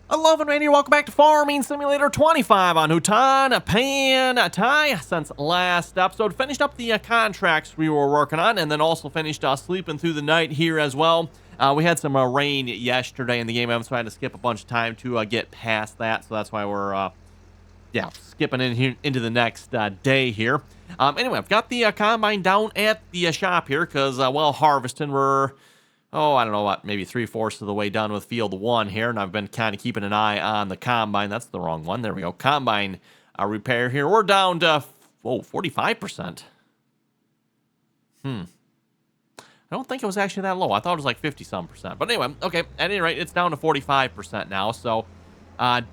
Hello and Randy, welcome back to Farming Simulator 25 on Hutan Pantai. Since last episode, finished up the contracts we were working on, and then also finished sleeping through the night here as well. We had some rain yesterday in the game, so I had to skip a bunch of time to get past that, so that's why we're skipping in here into the next day here. Anyway, I've got the combine down at the shop here because while harvesting, we're I don't know what, maybe 3/4 of the way done with field 1 here, and I've been kind of keeping an eye on the combine. That's the wrong one. There we go. Combine repair here. We're down to 45%. I don't think it was actually that low. I thought it was like 50-some%. But anyway, okay, at any rate, it's down to 45% now. So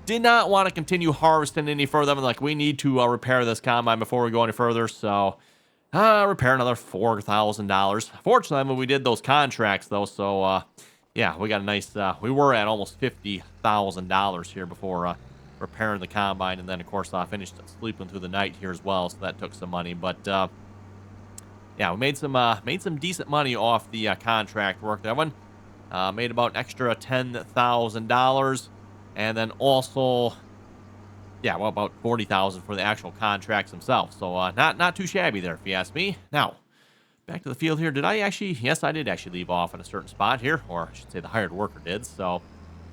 did not want to continue harvesting any further. I'm like, we need to repair this combine before we go any further. So repair another $4,000. Fortunately, when we did those contracts, though, so yeah, we got a nice. We were at almost $50,000 here before repairing the combine, and then of course I finished sleeping through the night here as well, so that took some money. But yeah, we made some decent money off the contract work. That one made about an extra $10,000, and then also, yeah, well, about $40,000 for the actual contracts themselves. So not too shabby there, if you ask me. Now, back to the field here. Did I actually? Yes, I did actually leave off in a certain spot here, or I should say the hired worker did. So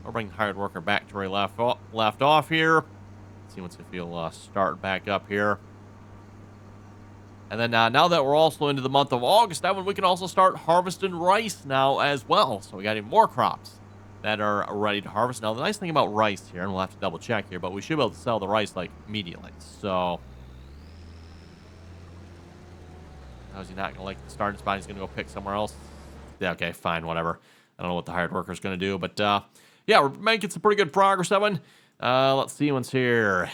I'll bring the hired worker back to where he left off here. Let's see if he'll start back up here. And then now that we're also into the month of August, that one we can also start harvesting rice now as well. So we got even more crops that are ready to harvest. Now, the nice thing about rice here, and we'll have to double check here, but we should be able to sell the rice like immediately. So, how's he not going to like the starting spot? He's going to go pick somewhere else. Yeah, okay, fine, whatever. I don't know what the hired worker is going to do, but yeah, we're making some pretty good progress, Evan. Let's see what's here.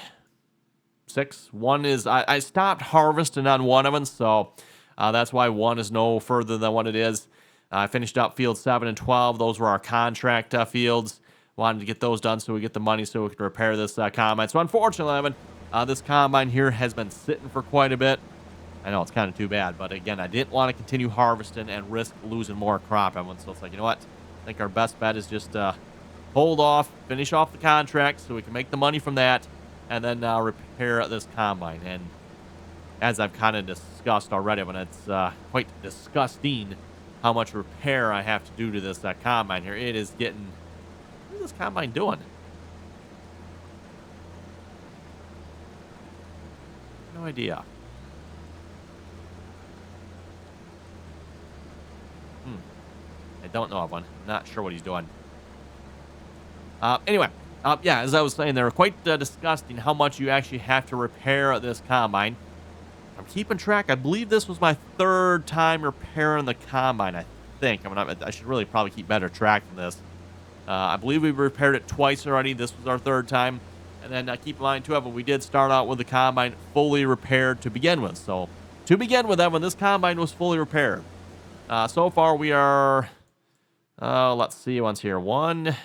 6. 1 is, I stopped harvesting on one of them, so that's why 1 is no further than what it is. I finished up field 7 and 12. Those were our contract fields. Wanted to get those done so we get the money so we can repair this combine. So unfortunately, Evan, this combine here has been sitting for quite a bit. I know it's kind of too bad, but again, I didn't want to continue harvesting and risk losing more crop, Evan. So it's like, you know what? I think our best bet is just hold off, finish off the contract so we can make the money from that, and then repair this combine. And as I've kind of discussed already, Evan, it's quite disgusting how much repair I have to do to this combine here. It is getting... What is this combine doing? No idea. I don't know of one. Not sure what he's doing. Anyway, yeah, as I was saying, they're quite disgusting how much you actually have to repair this combine. I'm keeping track. I believe this was my 3rd time repairing the combine, I think. I should really probably keep better track of this. I believe we repaired it twice already. This was our 3rd time. And then keep in mind, too, Evan, we did start out with the combine fully repaired to begin with. So, to begin with, Evan, this combine was fully repaired. So far, we are... let's see what's here. 1,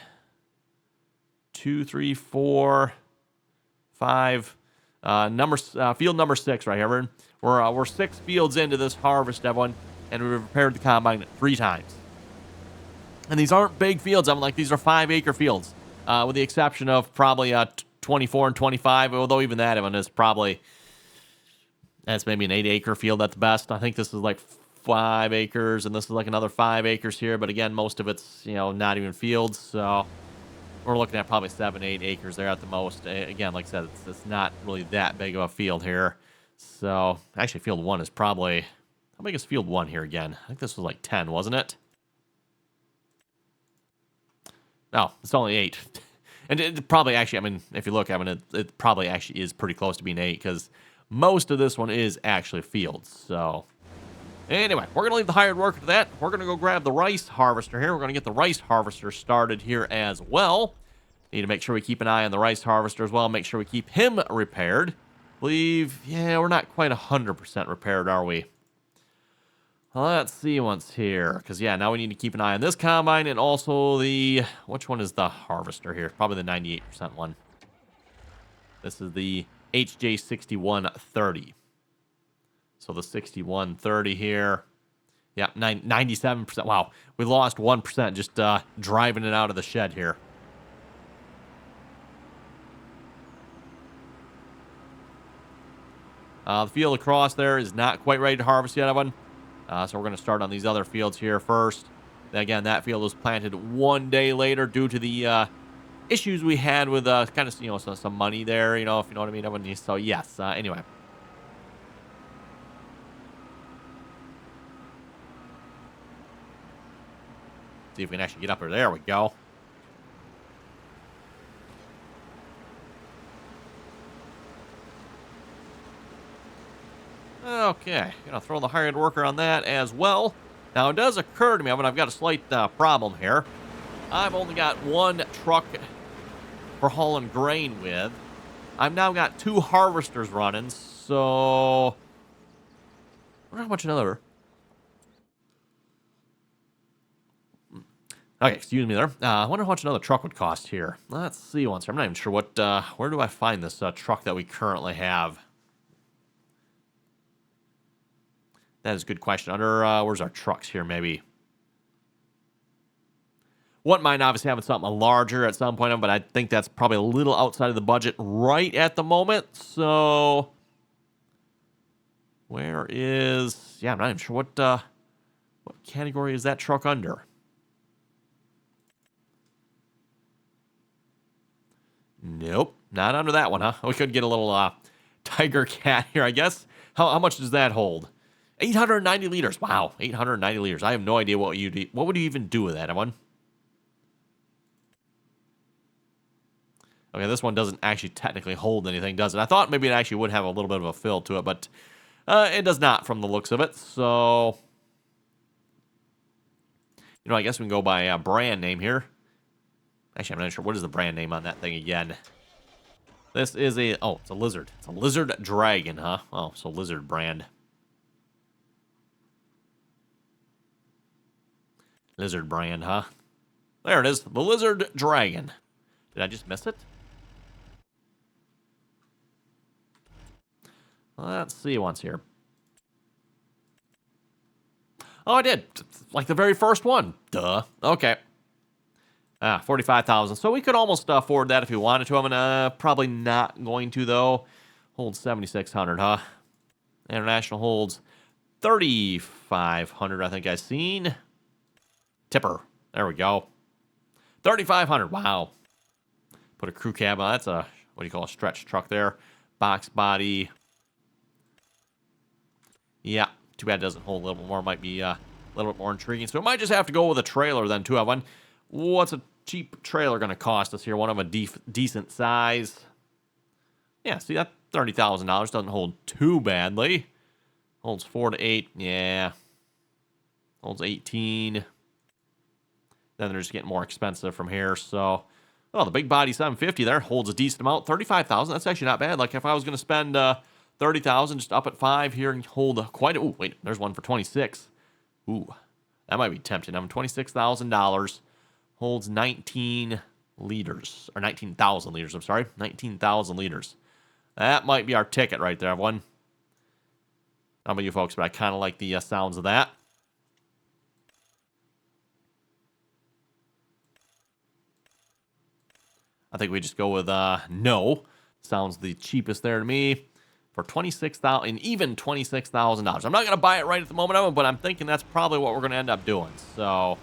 2, 3, 4, 5... field number 6 right here. We're 6 fields into this harvest, everyone, and we've repaired the combine 3 times. And these aren't big fields. These are 5-acre fields, with the exception of probably 24 and 25. Although even that one is probably that's maybe an 8-acre field at the best. I think this is like 5 acres, and this is like another 5 acres here. But again, most of it's not even fields, so we're looking at probably 7-8 acres there at the most. Again, like I said, it's not really that big of a field here. So, actually, field 1 is probably... How big is field 1 here again? I think this was like 10, wasn't it? No, it's only 8. And it probably actually, if you look, it probably actually is pretty close to being 8, because most of this one is actually fields. So, anyway, we're going to leave the hired worker to that. We're going to go grab the rice harvester here. We're going to get the rice harvester started here as well. Need to make sure we keep an eye on the rice harvester as well. Make sure we keep him repaired. I believe, yeah, we're not quite 100% repaired, are we? Well, let's see what's here. Because, yeah, now we need to keep an eye on this combine and also the... Which one is the harvester here? Probably the 98% one. This is the HJ6130. So the 6130 here. Yeah, 97%. Wow, we lost 1% just driving it out of the shed here. The field across there is not quite ready to harvest yet, everyone. So we're going to start on these other fields here first. Again, that field was planted 1 day later due to the issues we had with kind of, some money there, if you know what I mean. Everyone. So, yes, anyway. See if we can actually get up there. There we go. Okay, gonna throw the hired worker on that as well. Now, it does occur to me, I've got a slight problem here. I've only got one truck for hauling grain with. I've now got 2 harvesters running, so... I wonder how much another... Okay, excuse me there. I wonder how much another truck would cost here. Let's see once. I'm not even sure what... where do I find this truck that we currently have? That is a good question. Under, where's our trucks here, maybe? Wouldn't mind obviously having something larger at some point, but I think that's probably a little outside of the budget right at the moment. So, where is... Yeah, I'm not even sure what category is that truck under. Nope, not under that one, huh? We could get a little Tiger Cat here, I guess. How much does that hold? 890 liters. Wow, 890 liters. I have no idea what would you even do with that, one? Okay, this one doesn't actually technically hold anything, does it? I thought maybe it actually would have a little bit of a fill to it, but it does not from the looks of it. So, I guess we can go by brand name here. Actually, I'm not sure. What is the brand name on that thing again? This is it's a lizard. It's a lizard dragon, huh? Oh, so lizard brand. Lizard brand, huh? There it is. The lizard dragon. Did I just miss it? Let's see once here. Oh, I did. Like the very first one. Duh. Okay. 45,000. So we could almost afford that if we wanted to. I'm probably not going to, though. Holds 7,600, huh? International holds 3,500, I think I've seen. Tipper. There we go. 3,500. Wow. Put a crew cab on. That's a, what do you call a stretch truck there? Box body. Yeah. Too bad it doesn't hold a little bit more. Might be a little bit more intriguing. So it might just have to go with a trailer then, too. What's a cheap trailer going to cost us here? One of a decent size. Yeah, see, that $30,000 doesn't hold too badly. Holds 4 to 8. Yeah. Holds 18. Then they're just getting more expensive from here. So, the big body 750 there holds a decent amount. 35,000. That's actually not bad. Like if I was going to spend 30,000 just up at 5 here and hold quite a... Oh, wait. There's one for 26. Ooh. That might be tempting. $26,000. Holds 19 liters. Or 19,000 liters, I'm sorry. 19,000 liters. That might be our ticket right there, everyone. I don't know about you folks, but I kind of like the sounds of that. I think we just go with no. Sounds the cheapest there to me. For $26,000, and even $26,000. I'm not going to buy it right at the moment, but I'm thinking that's probably what we're going to end up doing. So,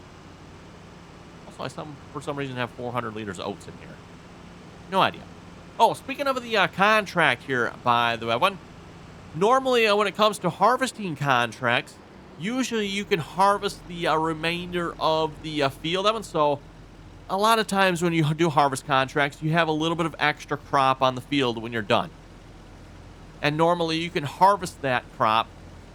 also, for some reason, have 400 liters of oats in here. No idea. Oh, speaking of the contract here, by the way, normally when it comes to harvesting contracts, usually you can harvest the remainder of the field, so a lot of times when you do harvest contracts, you have a little bit of extra crop on the field when you're done. And normally you can harvest that crop,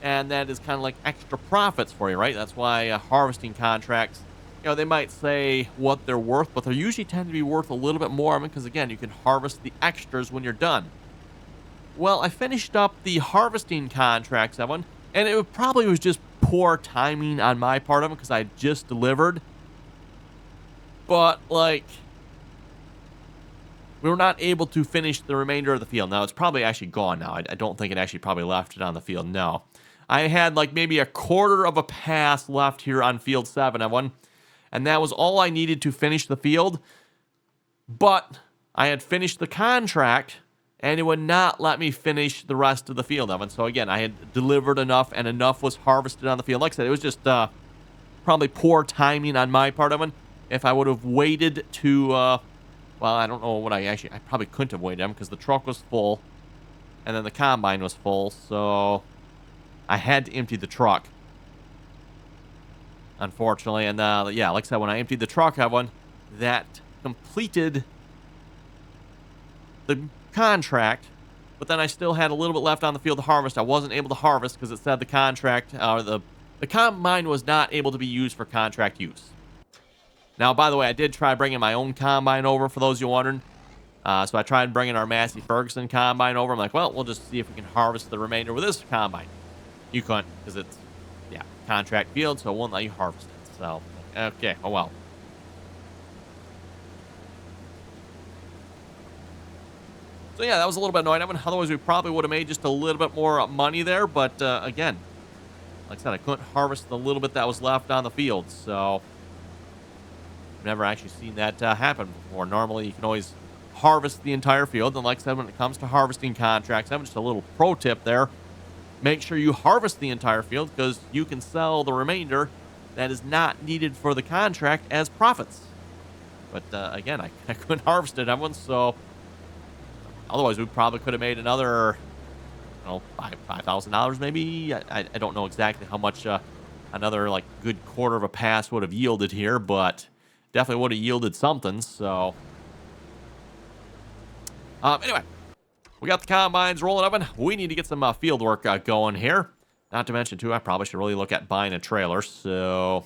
and that is kind of like extra profits for you, right? That's why harvesting contracts, they might say what they're worth, but they usually tend to be worth a little bit more, because again, you can harvest the extras when you're done. Well, I finished up the harvesting contracts, and it probably was just poor timing on my part of it, because I just delivered. But, we were not able to finish the remainder of the field. Now, it's probably actually gone now. I don't think it actually probably left it on the field. No. I had, maybe a quarter of a pass left here on field 7, and that was all I needed to finish the field. But I had finished the contract, and it would not let me finish the rest of the field, Evan. So again, I had delivered enough, and enough was harvested on the field. Like I said, it was just probably poor timing on my part, Evan. If I would have waited to, well, I don't know what I probably couldn't have waited, Evan, because the truck was full, and then the combine was full, so I had to empty the truck, unfortunately. And yeah, like I said, when I emptied the truck, Evan, that completed the contract, but then I still had a little bit left on the field to harvest. I wasn't able to harvest because it said the contract, or the combine was not able to be used for contract use. Now, by the way, I did try bringing my own combine over, for those you wondering. So I tried bringing our Massey Ferguson combine over. I'm like, well, we'll just see if we can harvest the remainder with this combine. You couldn't, because it's, yeah, contract field, so it won't let you harvest it. So, okay, oh well. So yeah, that was a little bit annoying. Otherwise, we probably would have made just a little bit more money there. But again, like I said, I couldn't harvest the little bit that was left on the field. So I've never actually seen that happen before. Normally, you can always harvest the entire field. And like I said, when it comes to harvesting contracts, I have just a little pro tip there. Make sure you harvest the entire field, because you can sell the remainder that is not needed for the contract as profits. But again, I couldn't harvest it, everyone. So otherwise, we probably could have made another, $5,000 maybe. I don't know exactly how much another like good quarter of a pass would have yielded here, but definitely would have yielded something. So anyway, we got the combines rolling up, and we need to get some field work going here. Not to mention, too, I probably should really look at buying a trailer. So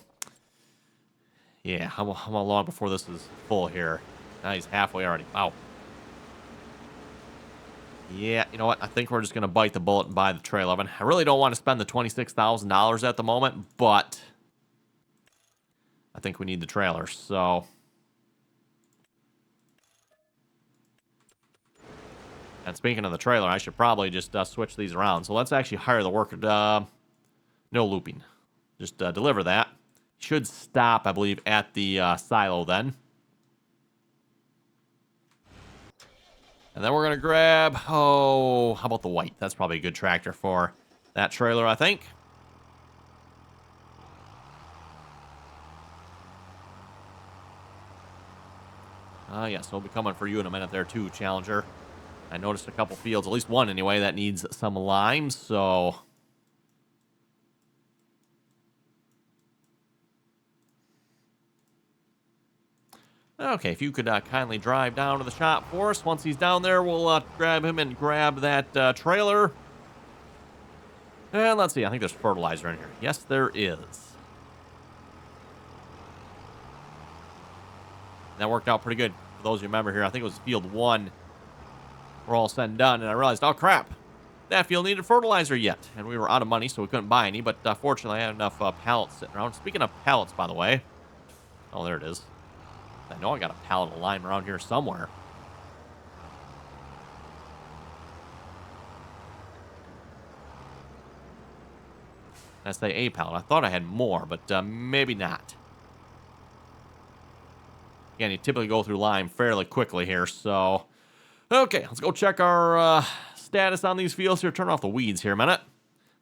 yeah, how long before this is full here? Now he's halfway already. Wow. Yeah, you know what? I think we're just going to bite the bullet and buy the trailer, Evan. I really don't want to spend the $26,000 at the moment, but I think we need the trailer, so and speaking of the trailer, I should probably just switch these around. So let's actually hire the worker. No looping. Just deliver that. Should stop, I believe, at the silo then. And then we're going to grab, how about the white? That's probably a good tractor for that trailer, I think. Yes, we'll be coming for you in a minute there too, Challenger. I noticed a couple fields, at least one anyway, that needs some lime, so okay, if you could kindly drive down to the shop for us. Once he's down there, we'll grab him and grab that trailer. And let's see, I think there's fertilizer in here. Yes, there is. That worked out pretty good. For those who remember here, I think it was field 1. We're all said and done, and I realized, oh crap, that field needed fertilizer yet. And we were out of money, so we couldn't buy any, but fortunately I had enough pallets sitting around. Speaking of pallets, by the way, oh, there it is. I know I got a pallet of lime around here somewhere. I say a pallet. I thought I had more, but maybe not. Again, you typically go through lime fairly quickly here, so okay, let's go check our status on these fields here. Turn off the weeds here a minute.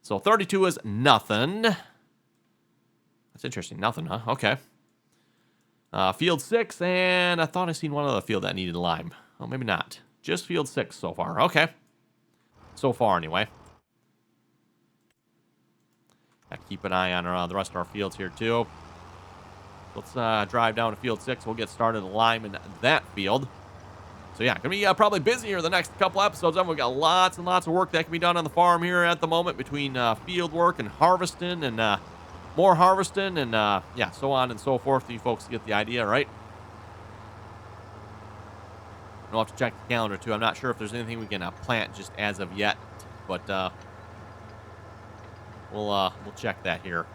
So 32 is nothing. That's interesting. Nothing, huh? Okay. Field 6, and I thought I seen one other field that needed lime. Oh, maybe not. Just field 6 so far. Okay. So far, anyway. Keep an eye on the rest of our fields here, too. Let's drive down to field 6. We'll get started lime in that field. So yeah, gonna be probably busy here the next couple episodes. We've got lots and lots of work that can be done on the farm here at the moment, between field work and harvesting and more harvesting and yeah, so on and so forth. You folks get the idea, right? We'll have to check the calendar too. I'm not sure if there's anything we can plant just as of yet, but we'll check that here.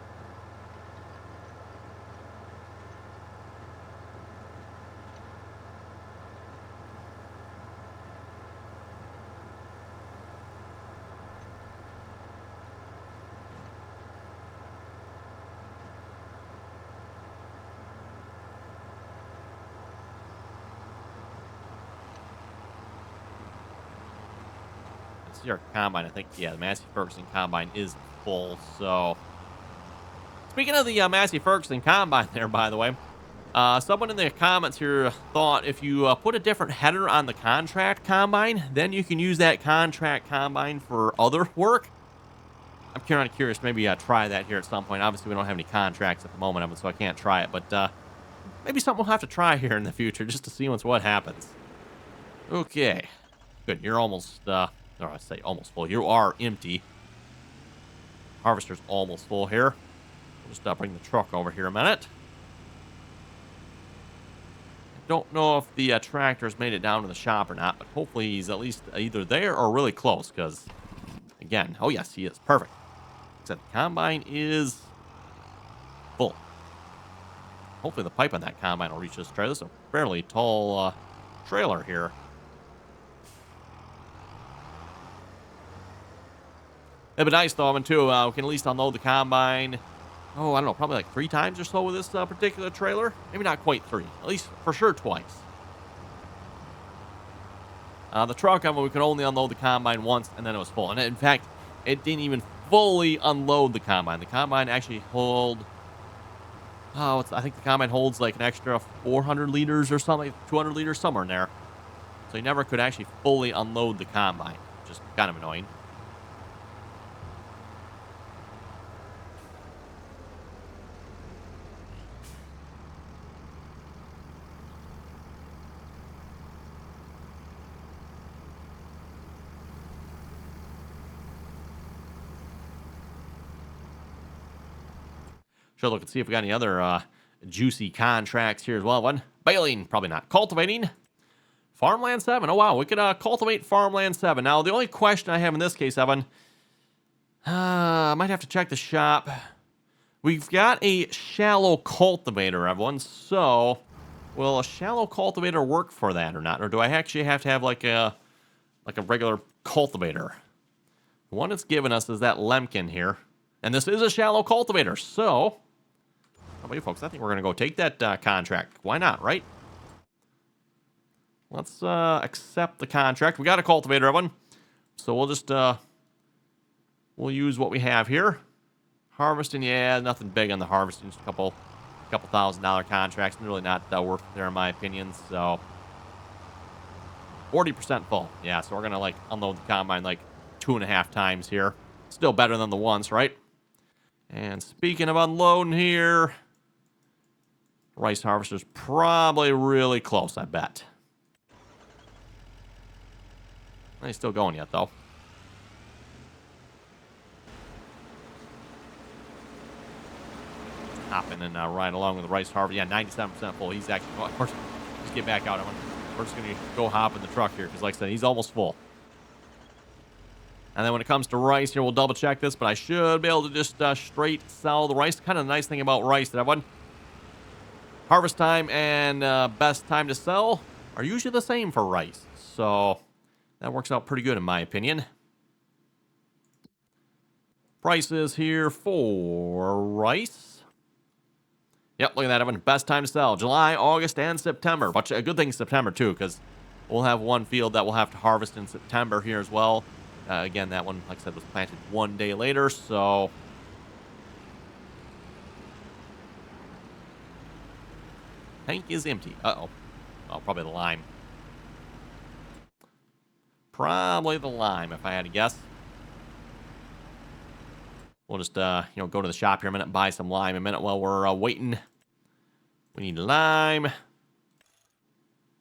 see our combine. I think, yeah, the Massey Ferguson combine is full. So, speaking of the Massey Ferguson combine there, by the way, someone in the comments here thought if you put a different header on the contract combine, then you can use that contract combine for other work. I'm kind of curious, maybe try that here at some point. Obviously, we don't have any contracts at the moment, so I can't try it. But maybe something we'll have to try here in the future just to see what happens. Okay. Good. You're almost, or I say almost full. You are empty. Harvester's almost full here. We'll just bring the truck over here a minute. Don't know if the tractor's made it down to the shop or not, but hopefully he's at least either there or really close, because, again, oh yes, he is. Perfect. Except the combine is full. Hopefully the pipe on that combine will reach this trailer. This is a fairly tall trailer here. It'd be nice, though, too. We can at least unload the combine. Oh, I don't know, probably like 3 times or so with this particular trailer. Maybe not quite 3. At least, for sure, twice. The truck, we could only unload the combine once, and then it was full. And in fact, it didn't even fully unload the combine. The combine actually hold... I think the combine holds like an extra 400 liters or something, 200 liters, somewhere in there. So you never could actually fully unload the combine, which is kind of annoying. Sure, look and see if we got any other juicy contracts here as well. One, baling, probably not. Cultivating, farmland 7. Oh, wow, we could cultivate farmland 7. Now, the only question I have in this case, Evan, I might have to check the shop. We've got a shallow cultivator, everyone. So, will a shallow cultivator work for that or not? Or do I actually have to have like a regular cultivator? The one it's given us is that Lemkin here. And this is a shallow cultivator, so... How about you folks? I think we're going to go take that contract. Why not, right? Let's accept the contract. We got a cultivator, everyone. So we'll just... we'll use what we have here. Harvesting, yeah, nothing big on the harvesting. Just a couple $1,000 contracts. Really not worth it there, in my opinion. So... 40% full. Yeah, so we're going to, like, unload the combine, like, 2.5 times here. Still better than the once, right? And speaking of unloading here, rice harvester's probably really close, I bet. He's still going yet, though. Hopping and right along with the rice harvest. Yeah, 97% full. He's actually, well, of course, just get back out. We're just going to go hop in the truck here because, like I said, he's almost full. And then when it comes to rice here, we'll double check this, but I should be able to just straight sell the rice. Kind of the nice thing about rice that I've harvest time and best time to sell are usually the same for rice. So that works out pretty good in my opinion. Prices here for rice. Yep, look at that, Evan. Best time to sell. July, August, and September. But a good thing September, too, because we'll have one field that we'll have to harvest in September here as well. Again, that one, like I said, was planted 1 day later, so... Tank is empty. Uh-oh. Oh, probably the lime. Probably the lime, if I had to guess. We'll just, go to the shop here a minute, buy some lime a minute while we're waiting. We need lime.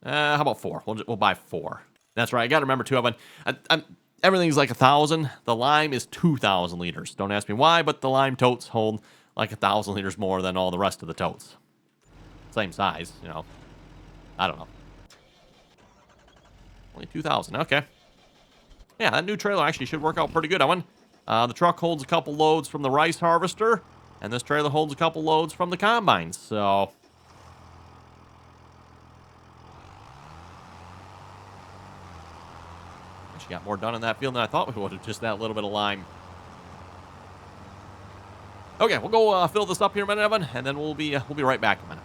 How about 4? We'll buy 4. That's right. I got to remember, too, Evan. Everything's like 1,000. The lime is 2,000 liters. Don't ask me why, but the lime totes hold like 1,000 liters more than all the rest of the totes. Same size, I don't know. Only 2,000. Okay. Yeah, that new trailer actually should work out pretty good. The truck holds a couple loads from the rice harvester, and this trailer holds a couple loads from the combine. So... got more done in that field than I thought we would have. Just that little bit of lime. Okay, we'll go fill this up here in a minute, Evan, and then we'll be right back in a minute.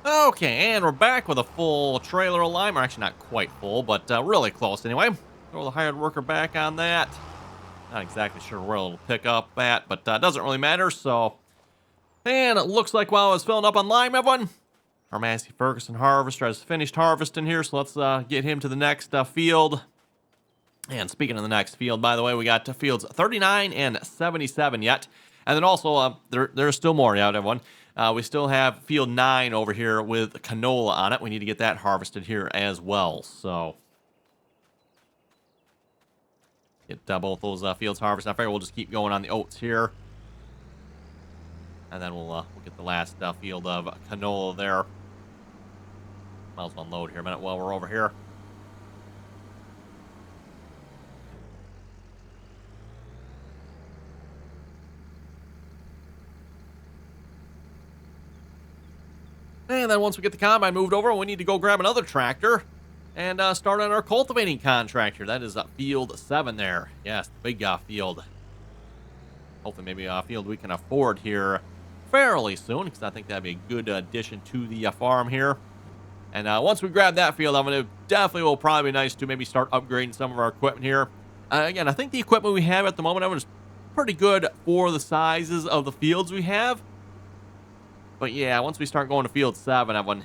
Okay, and we're back with a full trailer of lime. Or actually, not quite full, but really close anyway. Throw the hired worker back on that. Not exactly sure where it'll pick up at, but doesn't really matter, so. And it looks like while I was filling up on lime, everyone, our Massey Ferguson harvester has finished harvesting here, so let's get him to the next field. And speaking of the next field, by the way, we got fields 39 and 77 yet. And then also, there's still more out, everyone. We still have field 9 over here with canola on it. We need to get that harvested here as well. So, get both those fields harvested. I figure we'll just keep going on the oats here. And then we'll get the last field of canola there. Might as well unload here a minute while we're over here. And then once we get the combine moved over, we need to go grab another tractor and start on our cultivating contract here. That is field 7 there. Yes, the big field. Hopefully maybe a field we can afford here fairly soon, because I think that'd be a good addition to the farm here. And once we grab that field, I'm going to definitely will probably be nice to maybe start upgrading some of our equipment here. Again, I think the equipment we have at the moment is pretty good for the sizes of the fields we have. But yeah, once we start going to field 7, everyone,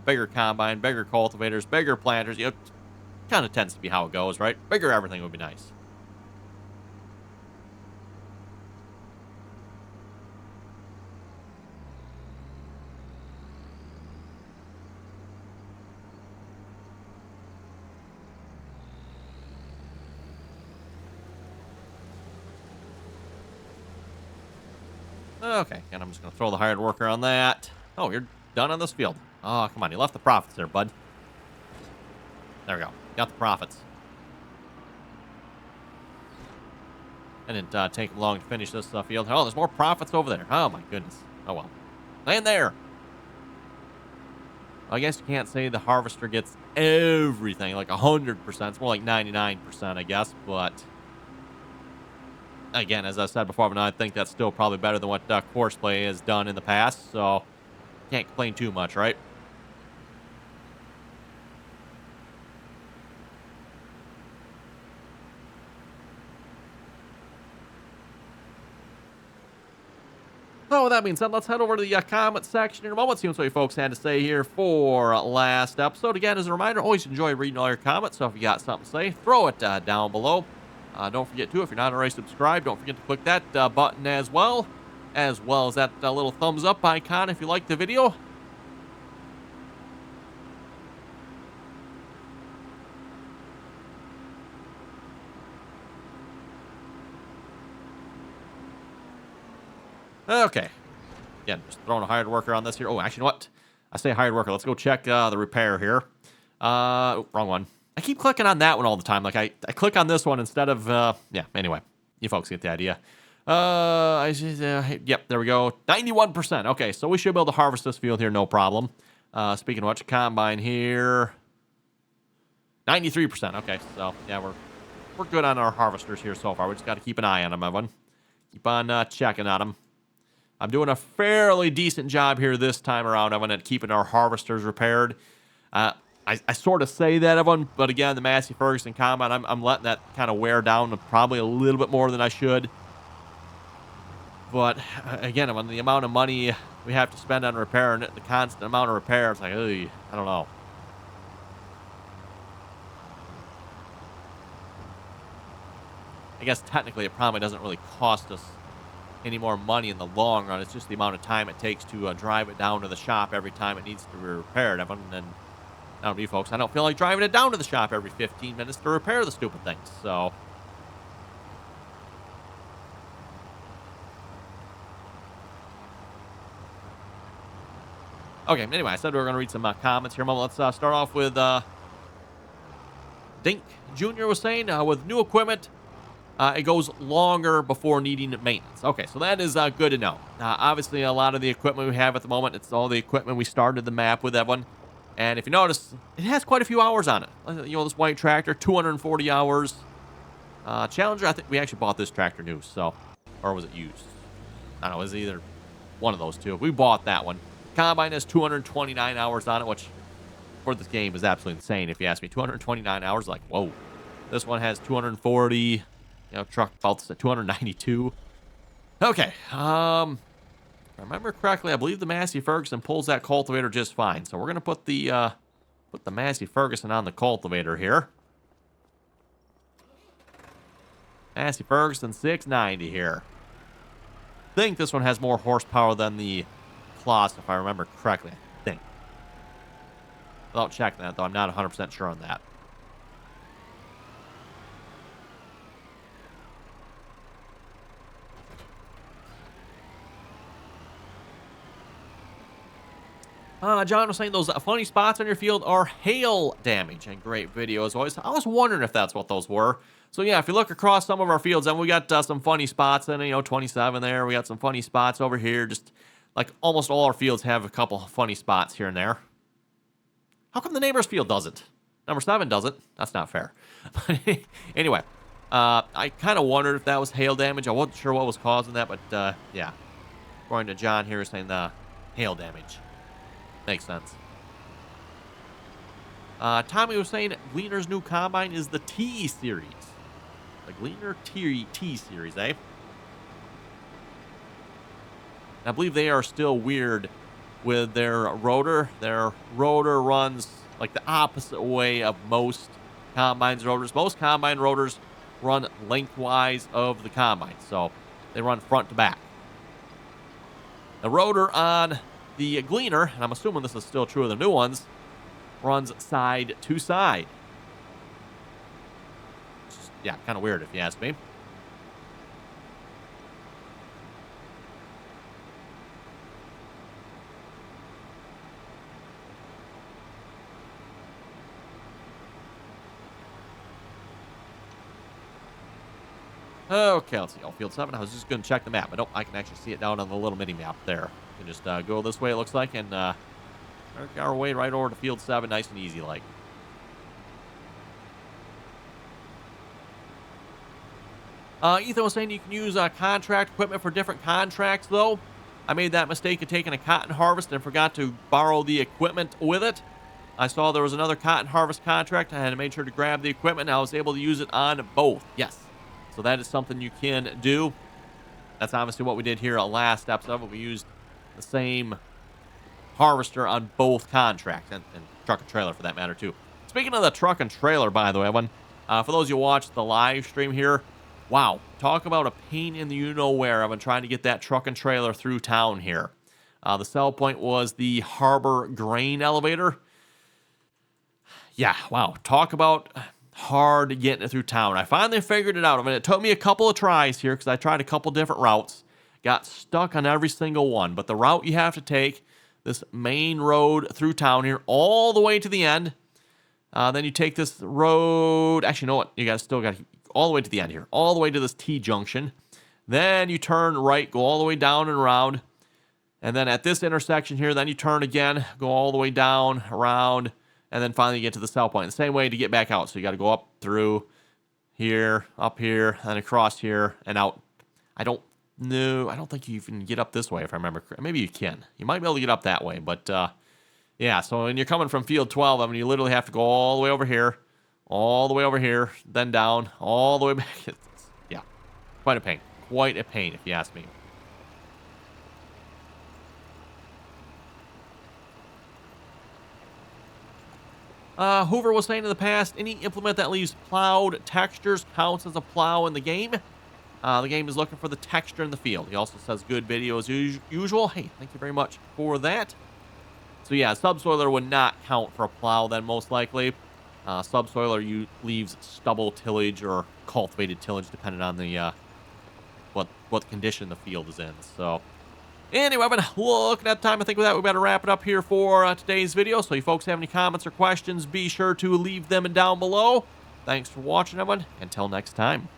bigger combine, bigger cultivators, bigger planters, you know, kind of tends to be how it goes, right? Bigger everything would be nice. Okay, and I'm just going to throw the hired worker on that. Oh, you're done on this field. Oh, come on. You left the profits there, bud. There we go. Got the profits. And it didn't take long to finish this field. Oh, there's more profits over there. Oh, my goodness. Oh, well. Land there. I guess you can't say the harvester gets everything, like 100%. It's more like 99%, I guess, but again, as I said before, I think that's still probably better than what Courseplay has done in the past, so can't complain too much, right? So with that being said, let's head over to the comment section in a moment, see what you folks had to say here for last episode. Again, as a reminder, always enjoy reading all your comments, so if you got something to say, throw it down below. Don't forget to, if you're not already subscribed, don't forget to click that button as well as that little thumbs up icon if you like the video. Okay. Again, just throwing a hired worker on this here. Oh, actually, you know what? I say hired worker. Let's go check the repair here. Wrong one. I keep clicking on that one all the time. Like, I click on this one instead of, yeah, anyway. You folks get the idea. Yep, there we go. 91%. Okay, so we should be able to harvest this field here, no problem. Speaking of which, combine here. 93%. Okay, so, yeah, we're good on our harvesters here so far. We just got to keep an eye on them, everyone. Keep on checking on them. I'm doing a fairly decent job here this time around, everyone, at keeping our harvesters repaired. I sort of say that, everyone, but again, the Massey Ferguson combine, I'm letting that kind of wear down probably a little bit more than I should. But again, when the amount of money we have to spend on repairing it, the constant amount of repair, it's like, I don't know. I guess technically it probably doesn't really cost us any more money in the long run. It's just the amount of time it takes to drive it down to the shop every time it needs to be repaired. And then, I don't know, you folks, I don't feel like driving it down to the shop every 15 minutes to repair the stupid things. So, okay, anyway, I said we were going to read some comments here. Let's start off with Dink Jr. was saying, with new equipment, it goes longer before needing maintenance. Okay, so that is good to know. Obviously, a lot of the equipment we have at the moment, it's all the equipment we started the map with, everyone. And if you notice, it has quite a few hours on it. You know, this white tractor, 240 hours. Challenger, I think we actually bought this tractor new, so. Or was it used? I don't know, it was either one of those two. We bought that one. Combine has 229 hours on it, which for this game is absolutely insane if you ask me. 229 hours, like, whoa. This one has 240, you know, truck about 292. Okay, if I remember correctly, I believe the Massey Ferguson pulls that cultivator just fine. So we're gonna put the Massey Ferguson on the cultivator here. Massey Ferguson 690 here. I think this one has more horsepower than the Claas, if I remember correctly. I think. Without checking that, though, I'm not 100% sure on that. John was saying those funny spots on your field are hail damage, and great video as always. I was wondering if that's what those were. So yeah, if you look across some of our fields, then we got some funny spots, and you know, 27 there. We got some funny spots over here. Just like almost all our fields have a couple funny spots here and there. How come the neighbor's field doesn't? Number 7 doesn't. That's not fair. Anyway, I kind of wondered if that was hail damage. I wasn't sure what was causing that, but yeah, according to John here, saying the hail damage. Makes sense. Tommy was saying Gleaner's new combine is the T series. The Gleaner T series, eh? I believe they are still weird with their rotor. Their rotor runs like the opposite way of most combines rotors. Most combine rotors run lengthwise of the combine, so they run front to back. The rotor on the Gleaner, and I'm assuming this is still true of the new ones, runs side to side. Just, yeah, kind of weird if you ask me. Okay, let's see. Oh, field 7. I was just going to check the map. I can actually see it down on the little mini map there. You can just go this way, it looks like, and work our way right over to field 7, nice and easy like. Ethan was saying you can use contract equipment for different contracts, though. I made that mistake of taking a cotton harvest and forgot to borrow the equipment with it. I saw there was another cotton harvest contract. I had to make sure to grab the equipment, and I was able to use it on both. Yes. So that is something you can do. That's obviously what we did here last episode, but we used the same harvester on both contracts, and truck and trailer for that matter, too. Speaking of the truck and trailer, by the way, for those who watched the live stream here, wow, talk about a pain in the you-know-where. I've been trying to get that truck and trailer through town here. The sell point was the Harbor Grain Elevator. Yeah, wow, talk about hard getting it through town. I finally figured it out. I mean, it took me a couple of tries here because I tried a couple different routes. Got stuck on every single one. But the route you have to take, this main road through town here, all the way to the end. Then you take this road. Actually, you know what? You still got all the way to the end here. All the way to this T-junction. Then you turn right, go all the way down and around. And then at this intersection here, then you turn again, go all the way down, around, and then finally get to the sell point. The same way to get back out. So you got to go up through here, up here, and across here, and out. I don't think you even get up this way, if I remember correctly. Maybe you can. You might be able to get up that way. But, yeah, so when you're coming from field 12, I mean, you literally have to go all the way over here, then down, all the way back. Yeah, quite a pain. Quite a pain, if you ask me. Hoover was saying in the past, any implement that leaves plowed textures counts as a plow in the game. The game is looking for the texture in the field. He also says good video as usual. Hey, thank you very much for that. So yeah, subsoiler would not count for a plow then, most likely. Subsoiler leaves stubble tillage or cultivated tillage, depending on the what condition the field is in. So anyway, I've been looking at time. I think with that, we better wrap it up here for today's video. So if you folks have any comments or questions, be sure to leave them down below. Thanks for watching, everyone. Until next time.